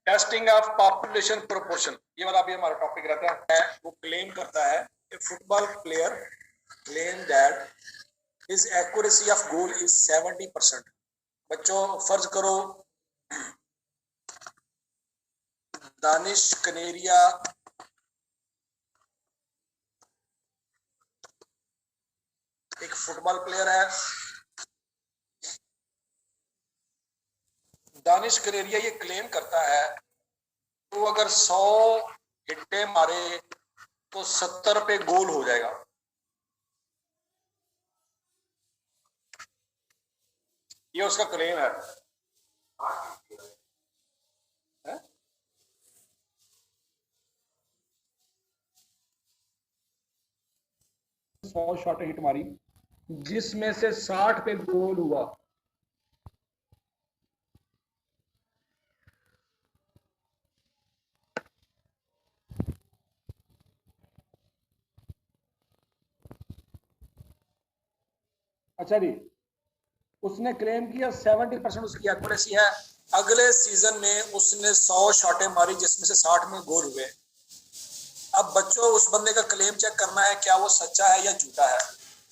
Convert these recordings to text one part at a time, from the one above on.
Testing of population proportion, ये वाला भी हमारा टॉपिक रहता है। वो क्लेम करता है कि football player claim that his accuracy of goal is 70%। बच्चों फर्ज करो दानिश कनेरिया एक फुटबॉल प्लेयर है। दानिश कनेरिया ये क्लेम करता है तो अगर 100 हिट्टे मारे तो 70 पे गोल हो जाएगा। ये उसका क्लेम है। 100 शॉट हिट मारी जिसमें से 60 पे गोल हुआ। अच्छा जी, उसने क्लेम किया 70% उसकी एक्यूरेसी है। अगले सीजन में उसने 100 शॉटें मारी जिसमें से 60 में गोल हुए। अब बच्चों उस बंदे का क्लेम चेक करना है क्या वो सच्चा है या झूठा है।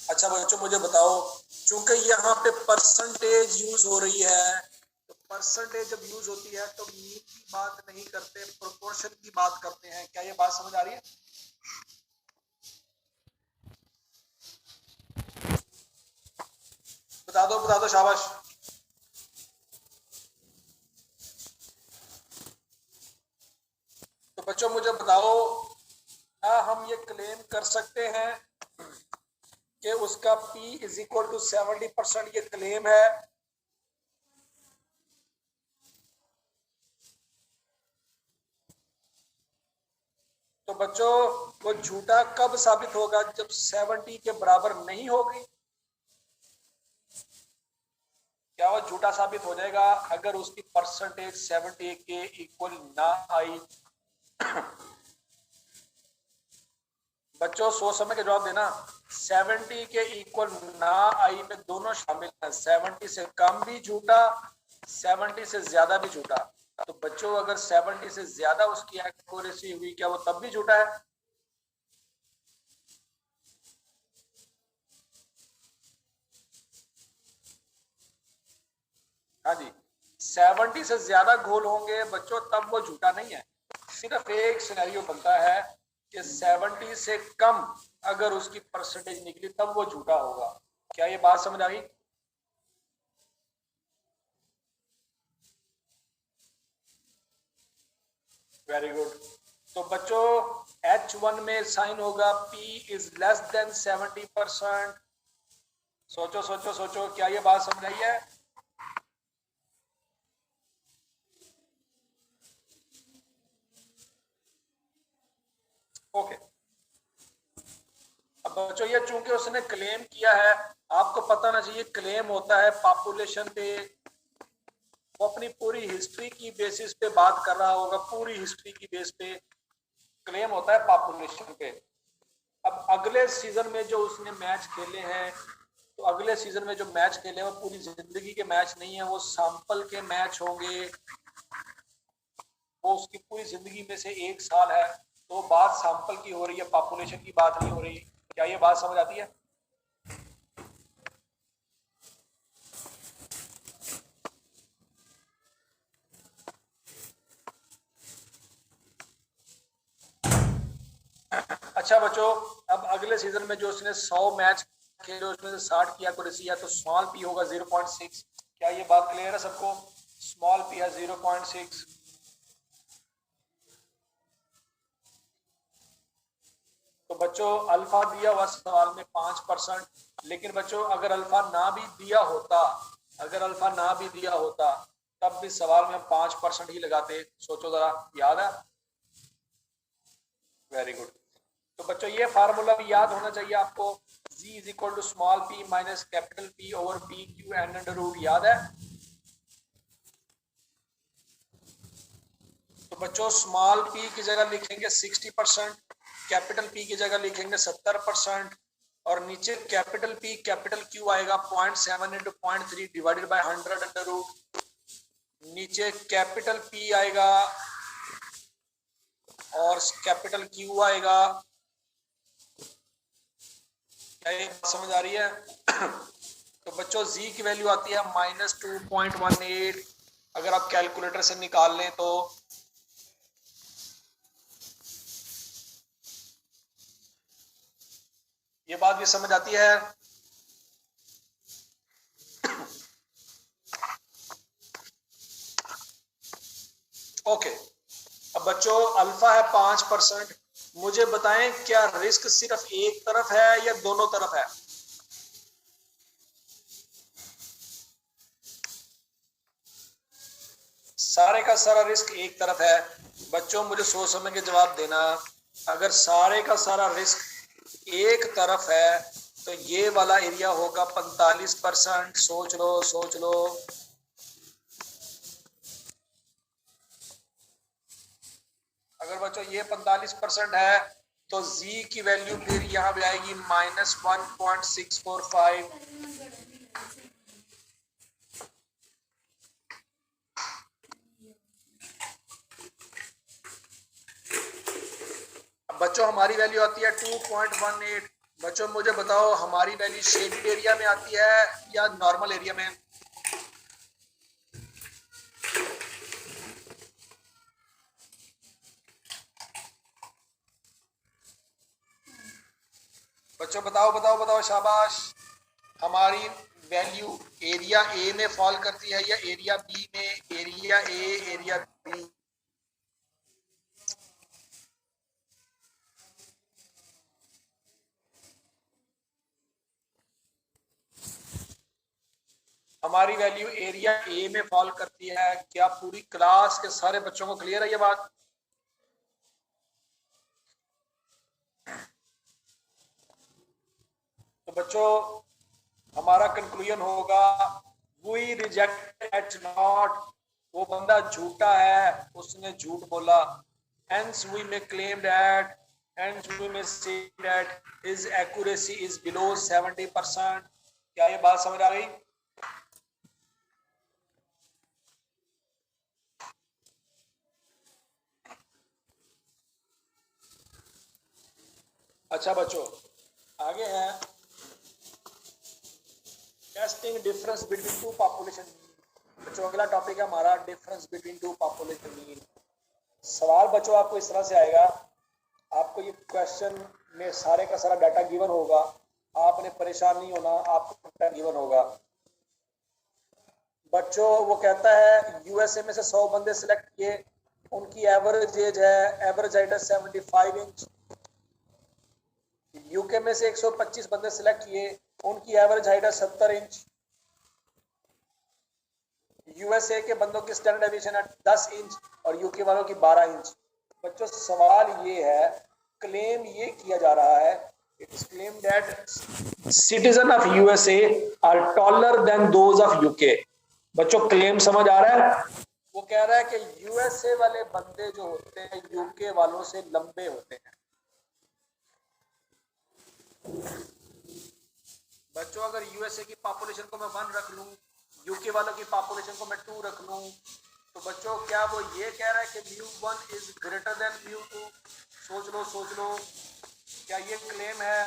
अच्छा बच्चों मुझे बताओ, चूंकि यहाँ पे परसेंटेज यूज हो रही है, तो परसेंटेज जब यूज होती है तो मीन की बात नहीं करते, प्रोपोर्शन की बात करते हैं। क्या ये बात समझ आ रही है? बता दो शाबाश। तो बच्चों मुझे बताओ, क्या हम ये क्लेम कर सकते हैं कि उसका P इज इक्वल टू 70%? ये क्लेम है। तो बच्चों वो झूठा कब साबित होगा? जब 70 के बराबर नहीं होगी। क्या वो झूठा साबित हो जाएगा अगर उसकी परसेंटेज 70 के इक्वल ना आई? बच्चों सोच समझ के जवाब देना। 70 के इक्वल ना आई में दोनों शामिल हैं। 70 से कम भी झूठा, 70 से ज्यादा भी झूठा। तो बच्चों अगर 70 से ज्यादा उसकी एक्यूरेसी हुई, क्या वो तब भी झूठा है? हाँ जी, 70 से ज्यादा गोल होंगे बच्चों तब वो झूठा नहीं है। सिर्फ एक सिनेरियो बनता है कि 70 से कम अगर उसकी परसेंटेज निकली तब वो झूठा होगा। क्या ये बात समझ आ गई? Very good. तो बच्चों H1 में साइन होगा P इज लेस देन 70%। सोचो सोचो सोचो, क्या ये बात समझ आई है? ओके। अब बच्चों ये चूंकि उसने क्लेम किया है, आपको पता ना चाहिए क्लेम होता है पॉपुलेशन पे। वो अपनी पूरी हिस्ट्री की बेसिस पे बात कर रहा होगा, पूरी हिस्ट्री की बेस पे क्लेम होता है पॉपुलेशन पे। अब अगले सीजन में जो उसने मैच खेले हैं, तो अगले सीजन में जो मैच खेले हैं वो पूरी जिंदगी के मैच नहीं है, वो सैंपल के मैच होंगे। वो उसकी पूरी जिंदगी में से 1 साल है, तो बात सैंपल की हो रही है, पॉपुलेशन की बात नहीं हो रही। क्या ये बात समझ आती है? अच्छा बच्चों, अब अगले सीजन में जो उसने 100 मैच खेले उसमें से 60 की एक्यूरेसी है, तो स्मॉल पी होगा 0.6। क्या ये बात क्लियर है सबको? स्मॉल पी है 0.6। तो बच्चों अल्फा दिया हुआ सवाल में 5%, लेकिन बच्चों अगर अल्फा ना भी दिया होता, अगर अल्फा ना भी दिया होता तब भी सवाल में हम 5% ही लगाते। सोचो जरा, याद है? Very good. तो बच्चों ये फार्मूला भी याद होना चाहिए आपको। G is equal to small p minus capital P over P Q N under root, याद है? तो बच्चों स्मॉल p की जगह लिखेंगे 60%, कैपिटल P की जगह लिखेंगे 70%, और नीचे कैपिटल P कैपिटल Q आएगा 0.7 into 0.3 divided by 100 under root. नीचे कैपिटल P आएगा और कैपिटल क्यू आएगा। क्या ये समझ आ रही है? तो बच्चों जी की वैल्यू आती है -2.18। अगर आप कैलकुलेटर से निकाल लें तो ये बात भी समझ आती है। ओके, अब बच्चों अल्फा है 5%। मुझे बताएं क्या रिस्क सिर्फ एक तरफ है या दोनों तरफ है? सारे का सारा रिस्क एक तरफ है। बच्चों मुझे सोच समझ के जवाब देना। अगर सारे का सारा रिस्क एक तरफ है तो ये वाला एरिया होगा 45%। सोच लो सोच लो। अगर बच्चों ये 45% है तो z की वैल्यू फिर यहाँ पे आएगी -1.645। बच्चों हमारी वैल्यू आती है 2.18। बच्चों मुझे बताओ हमारी वैल्यू शेडेड एरिया में आती है या नॉर्मल एरिया में? बच्चों बताओ बताओ बताओ, शाबाश। हमारी वैल्यू एरिया ए में फॉल करती है या एरिया बी में? Area A, area B. हमारी वैल्यू एरिया ए में फॉल करती है। क्या पूरी क्लास के सारे बच्चों को क्लियर है ये बात? तो बच्चों हमारा कंक्लूजन होगा वी रिजेक्ट एच नॉट। वो बंदा झूठा है, उसने झूठ बोला। hence we may claim that hence we may say that his accuracy is below 70%। क्या ये बात समझ आ गई? अच्छा बच्चों आगे है testing difference between two population. बच्चों अगला टॉपिक है हमारा difference between two population mean. सवाल बच्चों आपको इस तरह से आएगा, आपको ये क्वेश्चन में सारे का सारा डाटा गिवन होगा, आपने परेशान नहीं होना, आपको डाटा गिवन होगा। बच्चों वो कहता है यूएसए में से 100 बंदे सिलेक्ट किए, उनकी एवरेज एज है, एवरेज हाइट है 75 इंच। यूके में से 125 बंदे सिलेक्ट किए, उनकी एवरेज हाइट है 70 इंच। यूएसए के बंदों की स्टैंडर्ड डेविएशन है 10 इंच और यूके वालों की 12 इंच। बच्चों सवाल ये है, क्लेम ये किया जा रहा है, it is claim that citizen of USA are taller than those of UK. बच्चों क्लेम समझ आ रहा है? वो कह रहा है कि यूएसए वाले बंदे जो होते हैं यूके वालों से लंबे होते हैं। बच्चों अगर यूएसए की पॉपुलेशन को मैं 1 रख लूं, यूके वालों की पॉपुलेशन को मैं 2 रख लूं, तो बच्चों क्या वो ये कह रहा है कि μ1 इज ग्रेटर देन μ2? सोच लो सोच लो, क्या ये क्लेम है?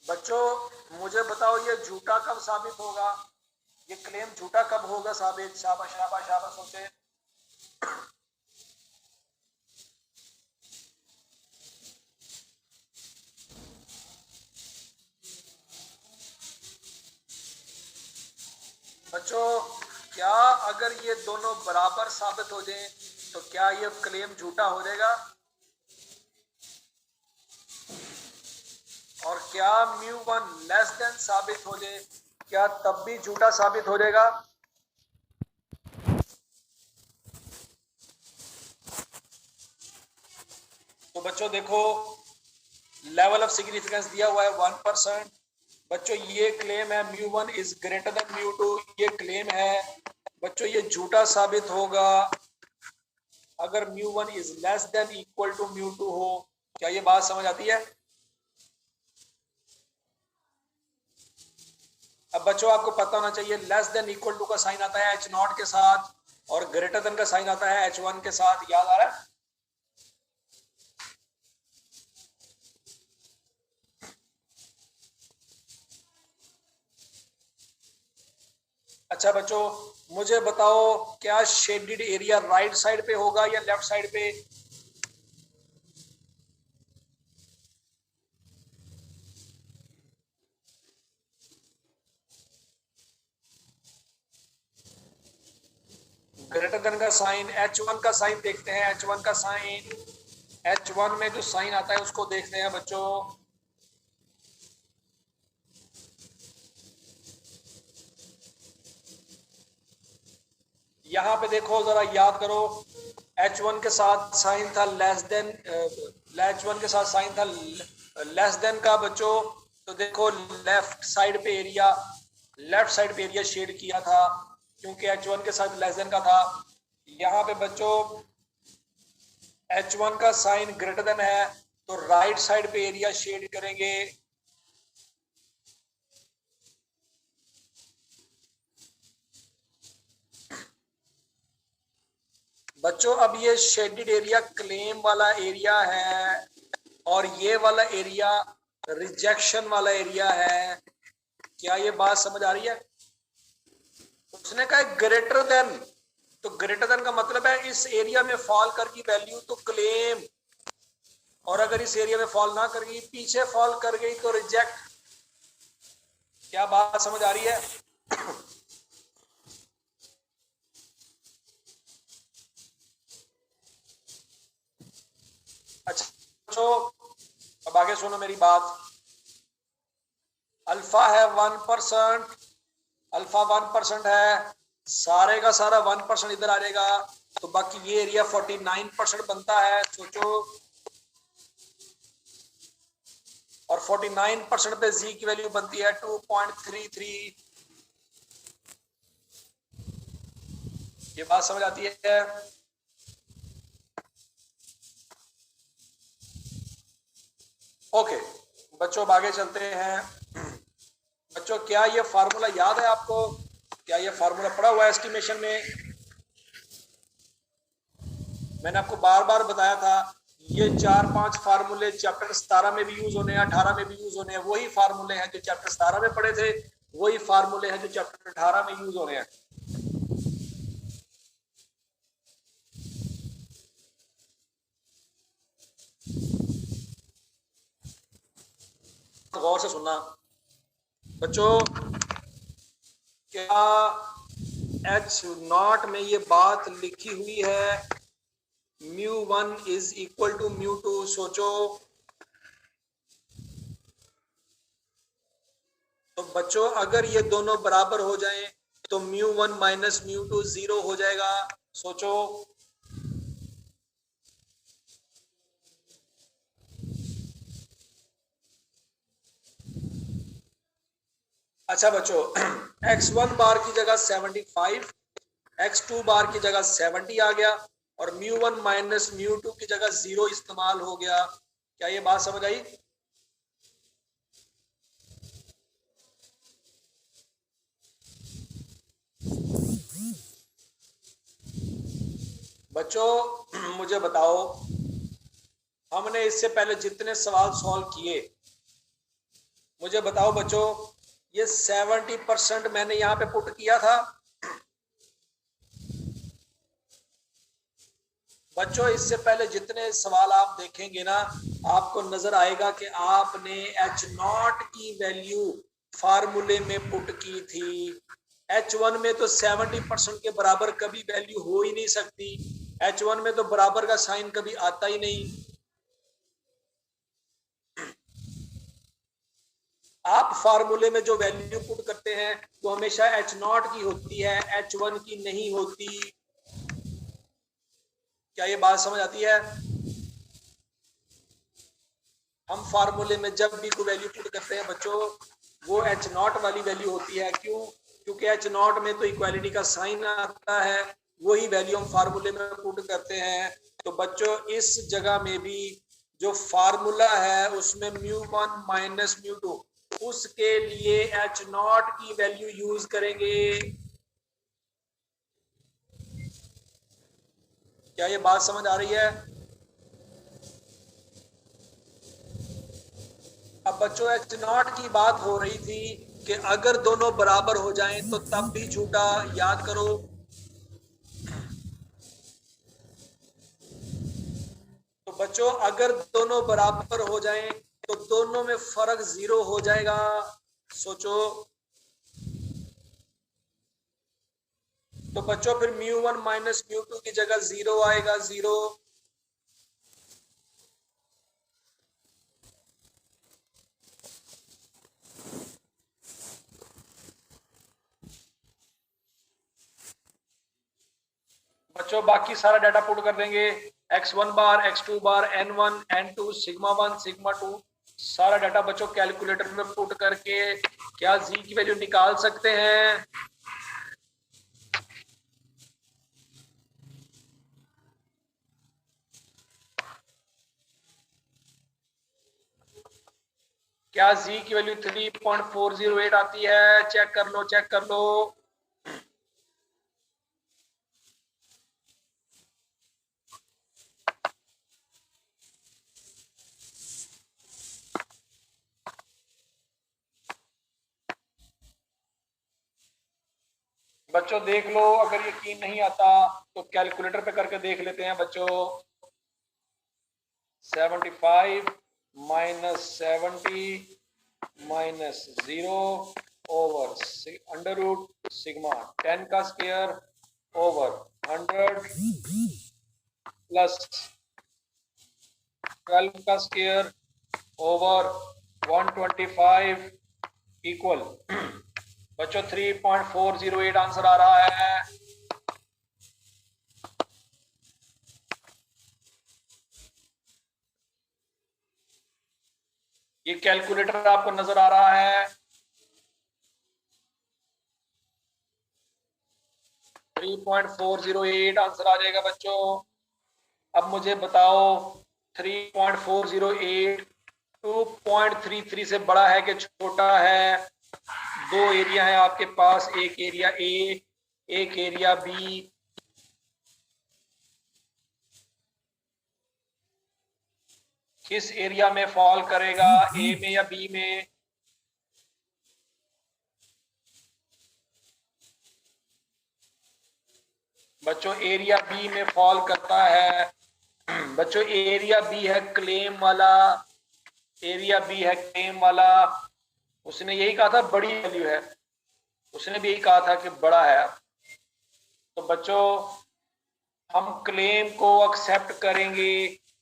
बच्चों मुझे बताओ ये झूठा कब साबित होगा? ये क्लेम झूठा कब होगा साबित? शाबाश शाबाश शाबाश सोचे। बच्चों क्या अगर ये दोनों बराबर साबित हो जाएं तो क्या ये क्लेम झूठा हो जाएगा? और क्या μ1 लेस देन साबित हो जाए, क्या तब भी झूठा साबित हो जाएगा? तो बच्चों देखो लेवल ऑफ सिग्निफिकेंस दिया हुआ है 1%। बच्चों ये क्लेम है μ1 इज ग्रेटर देन μ2, ये क्लेम है। बच्चों ये झूठा साबित होगा अगर μ1 is less than equal to μ2 हो। क्या ये बात समझ आती है? अब बच्चों आपको पता होना चाहिए लेस देन इक्वल टू का साइन आता है H0 के साथ और ग्रेटर देन का साइन आता है H1 के साथ, याद आ रहा है? अच्छा बच्चों मुझे बताओ क्या शेडेड एरिया राइट साइड पे होगा या लेफ्ट साइड पे? ग्रेटर देन का साइन, H1 का साइन देखते हैं, H1 का साइन, H1 में जो साइन आता है उसको देखते हैं बच्चों। यहां पे देखो जरा याद करो, H1 के साथ साइन था लेस देन, H1 के साथ साइन था लेस देन का बच्चों, तो देखो लेफ्ट साइड पे एरिया शेड किया था क्योंकि H1 के साथ लेस देन का था। यहाँ पे बच्चों H1 का साइन ग्रेटर देन है तो राइट साइड पे एरिया शेड करेंगे। बच्चों अब ये शेडेड एरिया क्लेम वाला एरिया है और ये वाला एरिया रिजेक्शन वाला एरिया है। क्या ये बात समझ आ रही है? उसने कहा ग्रेटर देन, तो ग्रेटर देन का मतलब है इस एरिया में फॉल कर गई वैल्यू तो क्लेम, और अगर इस एरिया में फॉल ना कर गई, पीछे फॉल कर गई तो रिजेक्ट। क्या बात समझ आ रही है? अच्छा तो अब आगे सुनो मेरी बात। अल्फा है 1%, अल्फा 1% है, सारे का सारा 1% इधर आ जाएगा तो बाकी ये एरिया 49% बनता है। सोचो, और 49% पे जी की वैल्यू बनती है 2.33। ये बात समझ आती है? ओके बच्चों अब आगे चलते हैं। बच्चों क्या ये फार्मूला याद है आपको? क्या ये फार्मूला पढ़ा हुआ है एस्टिमेशन में? मैंने आपको बार बार बताया था ये 4-5 फार्मूले चैप्टर 17 में भी यूज होने हैं, 18 में भी यूज होने हैं। वही फार्मूले हैं जो चैप्टर 17 में पढ़े थे, वही फार्मूले हैं जो चैप्टर 18 में यूज होने हैं। गौर से सुनना बच्चों, क्या H0 में ये बात लिखी हुई है μ1 इज इक्वल टू μ2? सोचो तो बच्चों अगर ये दोनों बराबर हो जाएं तो μ1 माइनस μ2 0 हो जाएगा। सोचो, अच्छा बच्चों x1 बार की जगह 75, x2 बार की जगह 70 आ गया और μ1 माइनस μ2 की जगह 0 इस्तेमाल हो गया। क्या ये बात समझ आई? बच्चों मुझे बताओ, हमने इससे पहले जितने सवाल सॉल्व किए, मुझे बताओ बच्चों, ये 70% मैंने यहां पे पुट किया था। बच्चों इससे पहले जितने सवाल आप देखेंगे ना, आपको नजर आएगा कि आपने H0 की वैल्यू फार्मूले में पुट की थी। H1 में तो 70% के बराबर कभी वैल्यू हो ही नहीं सकती। H1 में तो बराबर का साइन कभी आता ही नहीं। आप फार्मूले में जो वैल्यू पुट करते हैं वो हमेशा H0 की होती है, H1 की नहीं होती। क्या ये बात समझ आती है? हम फार्मूले में जब भी कोई वैल्यू पुट करते हैं बच्चों, वो H0 वाली वैल्यू होती है। क्यों? क्योंकि H0 में तो इक्वालिटी का साइन आता है, वही वैल्यू हम फार्मूले में पुट करते हैं। तो बच्चों इस जगह में भी जो फार्मूला है उसमें μ1 माइनस μ2, उसके लिए एच नॉट की वैल्यू यूज करेंगे। क्या ये बात समझ आ रही है? अब बच्चों एच नॉट की बात हो रही थी कि अगर दोनों बराबर हो जाएं तो तब भी झूठा, याद करो। तो बच्चों अगर दोनों बराबर हो जाएं तो दोनों में फर्क 0 हो जाएगा। सोचो। तो बच्चों फिर μ1 माइनस μ2 की जगह 0 आएगा, 0। बच्चों बाकी सारा डाटा पुट कर देंगे, x1 बार, x2 बार, n1, n2, सिग्मा 1, सिग्मा 2, सारा डाटा बच्चों कैलकुलेटर में पुट करके क्या z की वैल्यू निकाल सकते हैं? क्या z की वैल्यू 3.408 आती है? चेक कर लो, चेक कर लो। बच्चों देख लो, अगर यकीन नहीं आता तो कैलकुलेटर पे करके देख लेते हैं बच्चों। 75 minus 70 minus 0 over under root sigma 10 का स्क्वायर ओवर 100 प्लस 12 का स्क्वायर ओवर 125 इक्वल बच्चों 3.408 आंसर आ रहा है। ये कैलकुलेटर आपको नजर आ रहा है? 3.408 आंसर आ जाएगा बच्चों। अब मुझे बताओ 3.408 2.33 से बड़ा है कि छोटा है? दो एरिया है आपके पास, एक एरिया ए, एक एरिया बी। किस एरिया में फॉल करेगा, ए में या बी में? बच्चों एरिया बी में फॉल करता है। बच्चों एरिया बी है क्लेम वाला, एरिया बी है क्लेम वाला। उसने यही कहा था बड़ी वैल्यू है, उसने भी यही कहा था कि बड़ा है। तो बच्चों हम क्लेम को एक्सेप्ट करेंगे,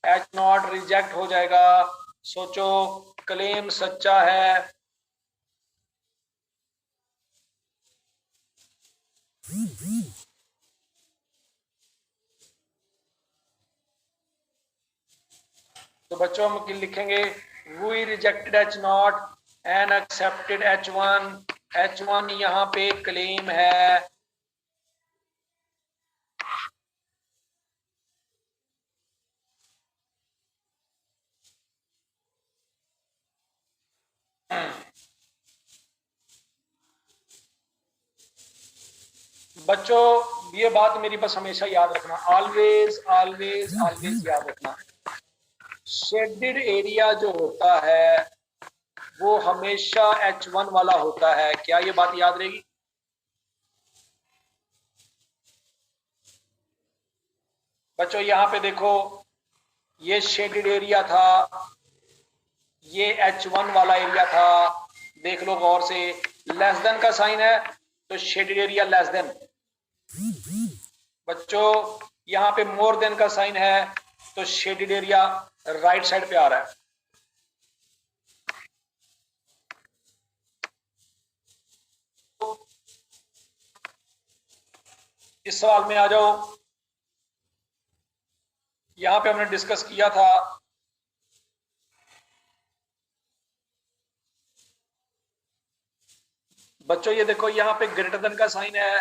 एच नॉट रिजेक्ट हो जाएगा। सोचो क्लेम सच्चा है। तो बच्चों हम लिखेंगे we rejected H not and accepted H1। H1 यहाँ पे क्लेम है। बच्चों ये बात मेरी बस हमेशा याद रखना, ऑलवेज ऑलवेज ऑलवेज याद रखना, शेडेड एरिया जो होता है वो हमेशा H1 वाला होता है। क्या ये बात याद रहेगी? बच्चों यहाँ पे देखो, ये शेडेड एरिया था, ये H1 वाला एरिया था। देख लो गौर से, लेस देन का साइन है तो शेडेड एरिया लेस देन। बच्चों यहाँ पे मोर देन का साइन है तो शेडेड एरिया राइट साइड पे आ रहा है। इस सवाल में आ जाओ, यहां पे हमने डिस्कस किया था बच्चों, ये देखो यहाँ पे ग्रेटर देन का साइन है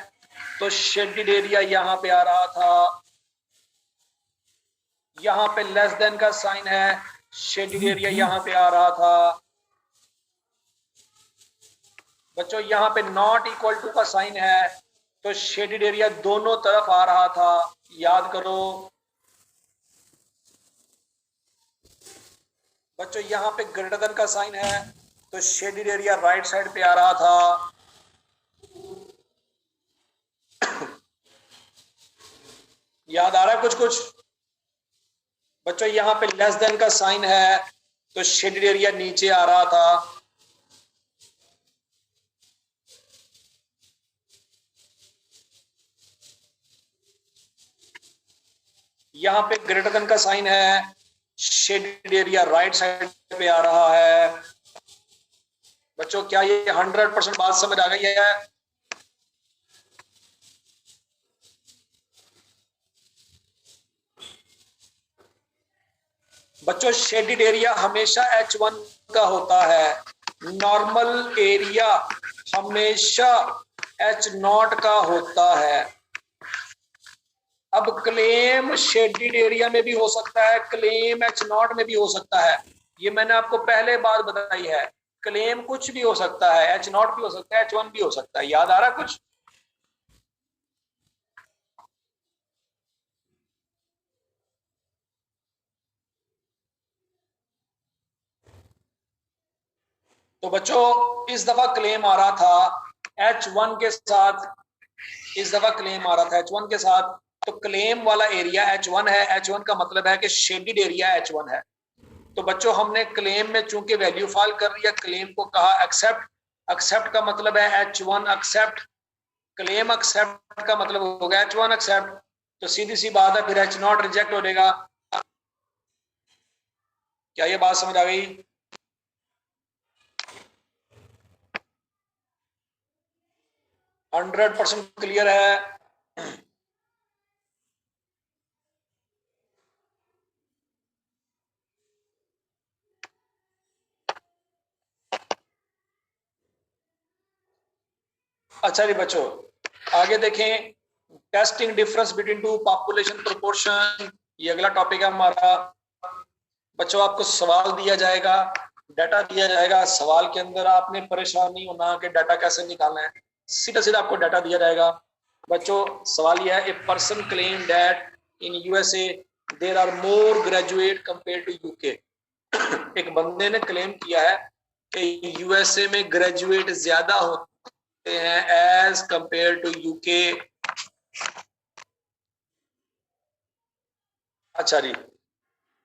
तो शेडेड एरिया यहाँ पे आ रहा था। यहाँ पे लेस देन का साइन है, शेडेड एरिया यहाँ पे आ रहा था। बच्चों यहाँ पे नॉट इक्वल टू का साइन है, तो शेडेड एरिया दोनों तरफ आ रहा था, याद करो। बच्चों यहाँ पे ग्रेटर देन का साइन है, तो शेडेड एरिया राइट साइड पे आ रहा था। याद आ रहा है कुछ कुछ? बच्चों यहाँ पे लेस देन का साइन है, तो शेडेड एरिया नीचे आ रहा था। यहाँ पे ग्रेटर देन का साइन है, शेडेड एरिया राइट साइड पे आ रहा है। बच्चों क्या ये 100% बात समझ आ गई है? बच्चों शेडेड एरिया हमेशा H1 का होता है, नॉर्मल एरिया हमेशा H0 का होता है। अब क्लेम शेडेड एरिया में भी हो सकता है, क्लेम H0 में भी हो सकता है। ये मैंने आपको पहले बात बताई है, क्लेम कुछ भी हो सकता है, H0 भी हो सकता है, H1 भी हो सकता है। याद आ रहा कुछ? तो बच्चों इस दफा क्लेम आ रहा था H1 के साथ, इस दफा क्लेम आ रहा था H1 के साथ। तो क्लेम वाला एरिया H1 है, H1 का मतलब है कि शेडेड एरिया H1 है। तो बच्चों हमने क्लेम में चूंकि वैल्यू फाइल कर दिया, क्लेम को कहा एक्सेप्ट, एक्सेप्ट का मतलब है H1 एक्सेप्ट, क्लेम एक्सेप्ट का मतलब होगा H1 एक्सेप्ट। तो सीधी सी बात है, फिर H0 रिजेक्ट हो जाएगा। क्या ये बात समझ आ गई? हंड्रेड परसेंट क्लियर है? अच्छा जी बच्चों, आगे देखें, testing difference between two population proportion, ये अगला टॉपिक है हमारा। बच्चों आपको सवाल दिया जाएगा, डाटा दिया जाएगा, सवाल के अंदर आपने परेशान नहीं होना कि डाटा कैसे निकालना है, सीधा सीधा आपको डाटा दिया जाएगा। बच्चों सवाल यह है, a person claim that in USA there are more graduate compare to UK. एक बंदे ने क्लेम किया है कि यूएसए में ग्रेजुएट ज्यादा होते हैं एज कंपेयर टू यूके। अच्छा जी,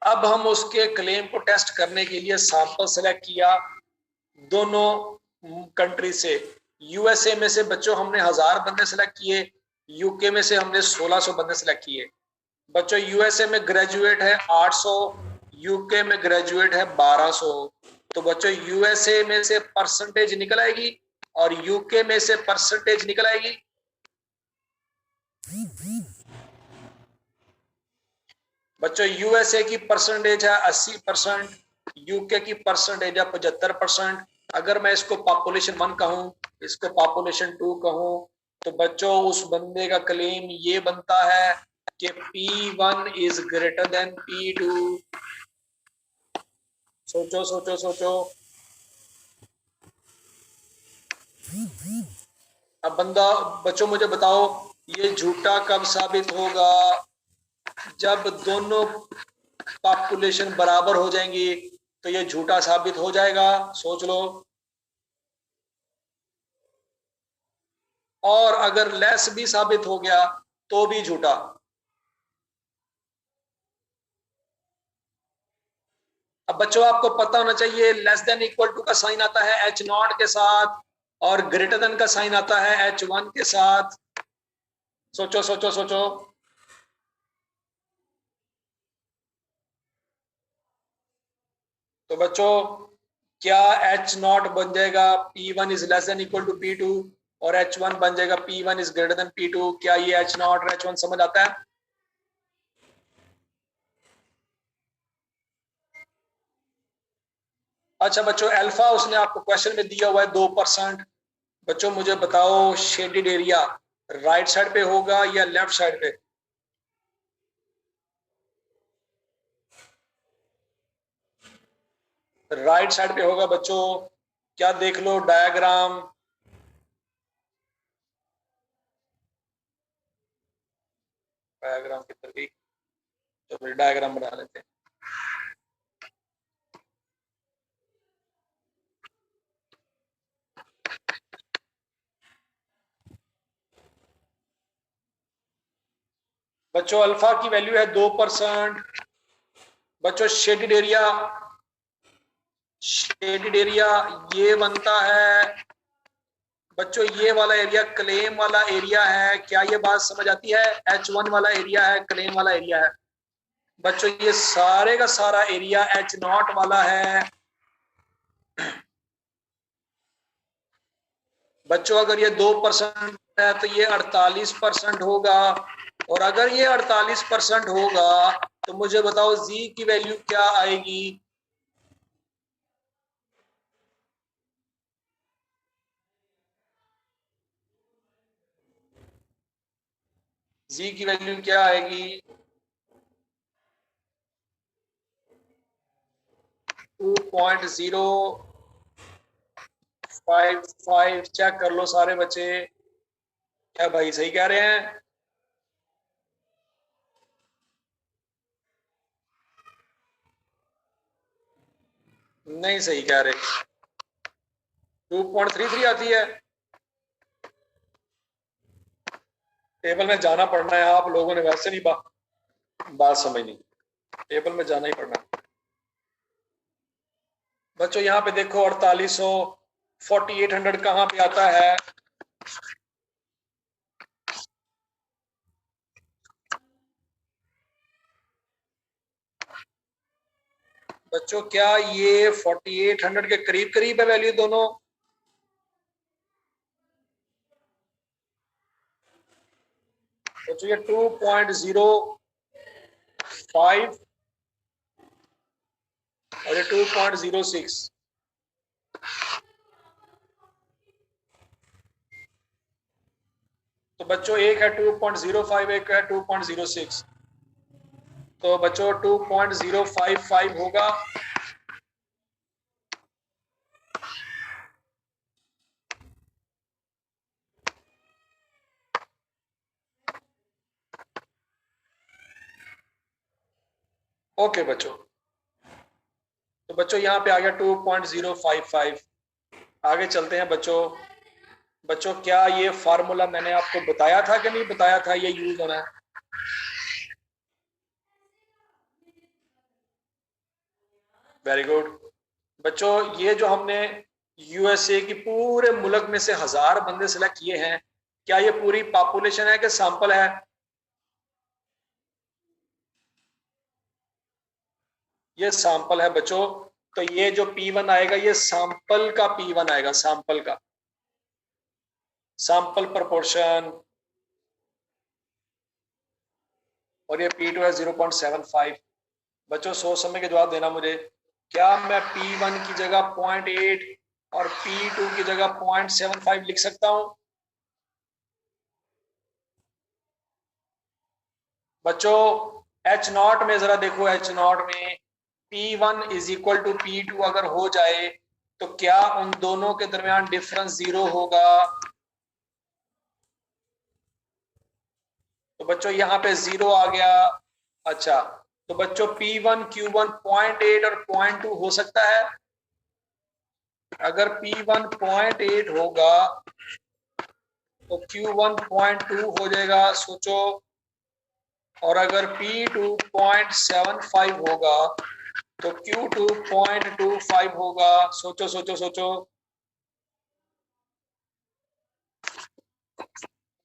अब हम उसके क्लेम को टेस्ट करने के लिए सैंपल सेलेक्ट किया दोनों कंट्री से। यूएसए में से बच्चों हमने 1000 बंदे सेलेक्ट किए, यूके में से हमने 1600 बंदे सेलेक्ट किए। बच्चों यूएसए में ग्रेजुएट है 800, यूके में ग्रेजुएट है 1200। तो बच्चों यूएसए में से परसेंटेज निकल आएगी और यूके में से परसेंटेज निकल आएगी। बच्चों यूएसए की परसेंटेज है 80%, यूके की परसेंटेज है 75%। अगर मैं इसको पॉपुलेशन 1 कहूं, इसको पॉपुलेशन 2 कहूं, तो बच्चों उस बंदे का क्लेम ये बनता है कि P1 is greater than P2। सोचो सोचो सोचो। अब बंदा, बच्चों मुझे बताओ ये झूठा कब साबित होगा? जब दोनों पॉपुलेशन बराबर हो जाएंगी तो ये झूठा साबित हो जाएगा। सोच लो। और अगर लेस भी साबित हो गया तो भी झूठा। अब बच्चों आपको पता होना चाहिए, लेस देन इक्वल टू का साइन आता है H0 के साथ और ग्रेटर देन का साइन आता है H1 के साथ। सोचो सोचो सोचो। तो बच्चों क्या H0 बन जाएगा P1 is less than equal to P2 और H1 बन जाएगा P1 is greater than P2? क्या ये H0 और H1 समझ आता है? अच्छा बच्चों, अल्फा उसने आपको क्वेश्चन में दिया हुआ है 2%। बच्चों मुझे बताओ शेडेड एरिया राइट साइड पे होगा या लेफ्ट साइड पे? राइट साइड पे होगा बच्चों। क्या देख लो डायग्राम, डायग्राम किधर गई? तो डायग्राम बना लेते हैं। बच्चों अल्फा की वैल्यू है 2%। बच्चों शेडेड एरिया ये बनता है बच्चों, ये वाला एरिया क्लेम वाला एरिया है। क्या ये बात समझ आती है? H1 वाला एरिया है, क्लेम वाला एरिया है। बच्चों ये सारे का सारा एरिया H0 वाला है। बच्चों अगर ये 2% है तो ये 48% होगा, और अगर ये 48% होगा तो मुझे बताओ जी की वैल्यू क्या आएगी? जी की वैल्यू क्या आएगी? 2.055। चेक कर लो सारे बच्चे, क्या भाई सही कह रहे हैं? नहीं सही कह रहे। 2.33 आती है। टेबल में जाना पड़ना है, आप लोगों ने वैसे नहीं बात समझनी, टेबल में जाना ही पड़ना। बच्चों यहाँ पे देखो 4800 4800 कहाँ पे आता है? बच्चों क्या ये 4800 के करीब करीब है वैल्यू दोनों? बच्चों ये 2.05 और ये 2.06। तो बच्चों एक है 2.05, एक है 2.06। तो बच्चों 2.055 होगा। ओके बच्चों, तो बच्चों यहाँ पे आ गया 2.055। आगे चलते हैं बच्चों। बच्चों क्या ये फार्मूला मैंने आपको बताया था कि नहीं बताया था ये यूज होना है? Very good. बच्चों ये जो हमने यूएसए की पूरे मुल्क में से 1000 बंदे सिलेक्ट किए हैं, क्या ये पूरी पॉपुलेशन है कि सैंपल है? ये सैंपल है बच्चों। तो ये जो P1 आएगा ये सैंपल का P1 आएगा, सैंपल का, सैंपल प्रोपोर्शन। और ये P2 है 0.75। बच्चों सोच समझ के जवाब देना मुझे। क्या मैं P1 की जगह 0.8 और P2 की जगह 0.75 लिख सकता हूं? बच्चों H0 में जरा देखो, H0 में P1 is equal to P2 अगर हो जाए तो क्या उन दोनों के दरमियान डिफरेंस 0 होगा? तो बच्चों यहाँ पे 0 आ गया। अच्छा, तो बच्चों P1 Q1 0.8 और 0.2 हो सकता है। अगर P1 0.8 होगा तो Q1 0.2 हो जाएगा, सोचो। और अगर P2 0.75 होगा तो Q2 0.25 होगा, सोचो सोचो सोचो।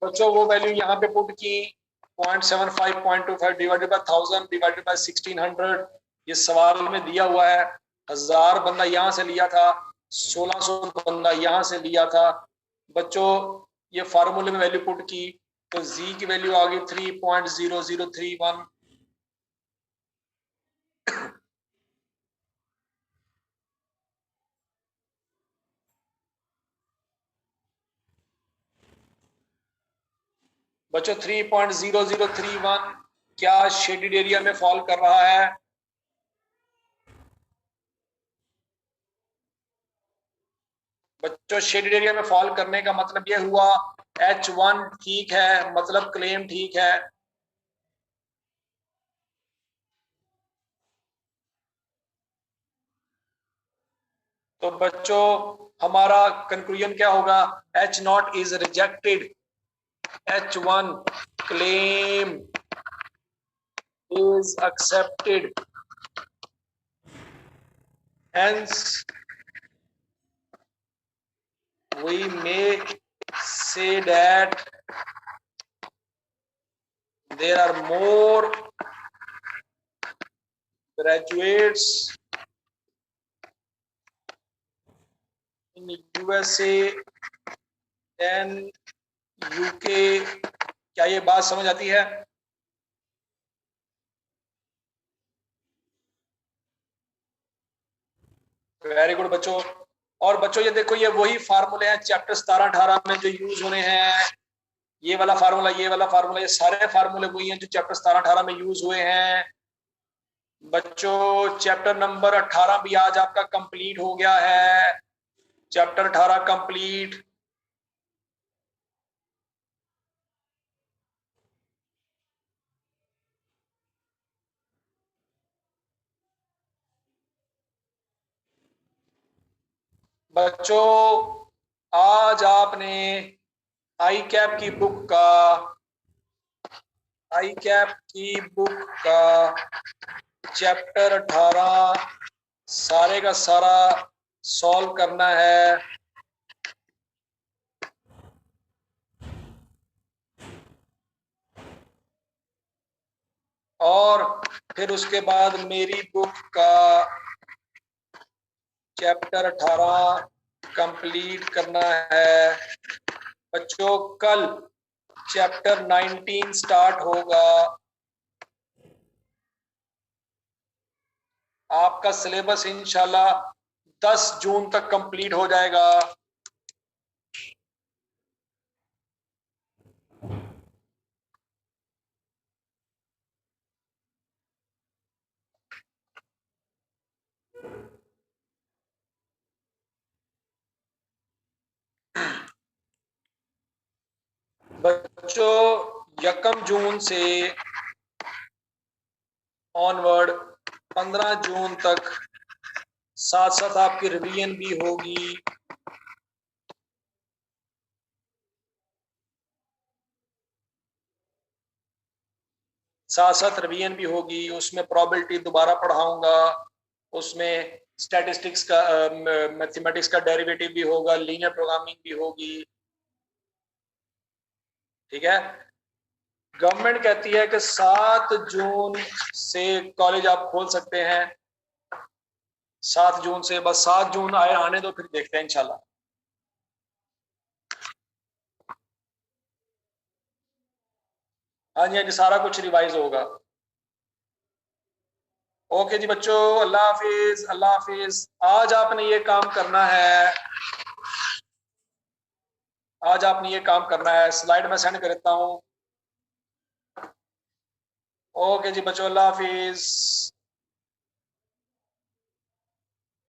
बच्चों वो वैल्यू यहाँ पे पुट की 0.75 0.25 डिवाइडेड बाय 1000 डिवाइडेड बाय 1600। ये सवाल में दिया हुआ है। 1000 बंदा यहाँ से लिया था, 1600 बंदा यहाँ से लिया था। बच्चों ये फार्मूले में वैल्यू पुट की तो जी की वैल्यू आ गई 3.0031। बच्चों 3.0031 क्या शेडेड एरिया में फॉल कर रहा है? बच्चों शेडेड एरिया में फॉल करने का मतलब ये हुआ H1 ठीक है, मतलब क्लेम ठीक है। तो बच्चों हमारा कंक्लूजन क्या होगा? H0 is rejected, H1 claim is accepted, hence we may say that there are more graduates in USA than UK। क्या ये बात समझ आती है? वेरी गुड बच्चों। और बच्चों ये देखो, ये वही फार्मूले हैं चैप्टर 17-18 में जो यूज होने हैं। ये वाला फार्मूला, ये वाला फार्मूला, ये सारे फार्मूले वही हैं जो चैप्टर 17-18 में यूज हुए हैं। बच्चों चैप्टर नंबर 18 भी आज आपका कंप्लीट हो गया है। Chapter 18 complete. बच्चों आज आपने आई कैप की बुक का चैप्टर 18 सारे का सारा सॉल्व करना है। और फिर उसके बाद मेरी बुक का चैप्टर 18 कंप्लीट करना है। बच्चों कल चैप्टर 19 स्टार्ट होगा। आपका सिलेबस इंशाल्लाह 10 जून तक कंप्लीट हो जाएगा। बच्चों 1 जून से ऑनवर्ड 15 जून तक साथ साथ आपकी रिवीजन भी होगी। उसमें प्रोबेबिलिटी दोबारा पढ़ाऊंगा, उसमें स्टैटिस्टिक्स का मैथमेटिक्स का डेरिवेटिव भी होगा, लीनियर प्रोग्रामिंग भी होगी। ठीक है। गवर्नमेंट कहती है कि 7 जून से कॉलेज आप खोल सकते हैं। 7 जून से, बस 7 जून आने दो, फिर देखते हैं इंशाल्लाह। हाँ जी हाँ जी, सारा कुछ रिवाइज होगा। ओके जी बच्चों, अल्लाह हाफिज, अल्लाह हाफिज। आज आपने ये काम करना है, स्लाइड में सेंड कर देता हूँ। ओके जी बच्चों, अल्लाह हाफिज।